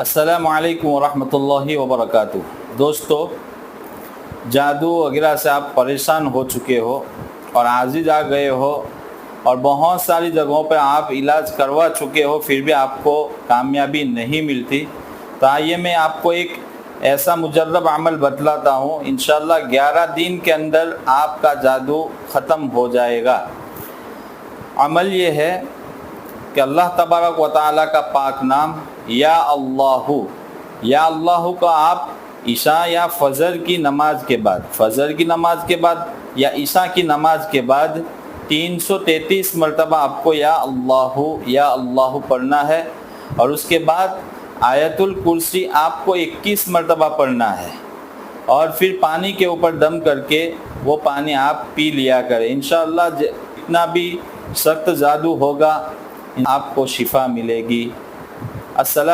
अस्सलामु अलैकुम वरहमतुल्लाहि वबरकातुह। दोस्तों, जादू वगैरह से आप परेशान हो चुके हो और आजिज़ आ गए हो और बहुत सारी जगहों पर आप इलाज करवा चुके हो, फिर भी आपको कामयाबी नहीं मिलती, तो आइए मैं आपको एक ऐसा मुजर्रब अमल बतलाता हूँ। इंशाअल्लाह 11 दिन के अंदर आपका जादू ख़त्म हो जाएगा। अमल ये है कि अल्लाह तबारक व तआला का पाक नाम या अल्लाहु का आप ईशा या फ़जर की नमाज के बाद या ईशा की नमाज के बाद 333 मरतबा आपको या अल्लाहु पढ़ना है। और उसके बाद आयतुल कुर्सी आपको 21 मरतबा पढ़ना है और फिर पानी के ऊपर दम करके वो पानी आप पी लिया करें। इंशाअल्लाह जितना भी सख्त जादू होगा आपको शिफा मिलेगी। अस्सलाम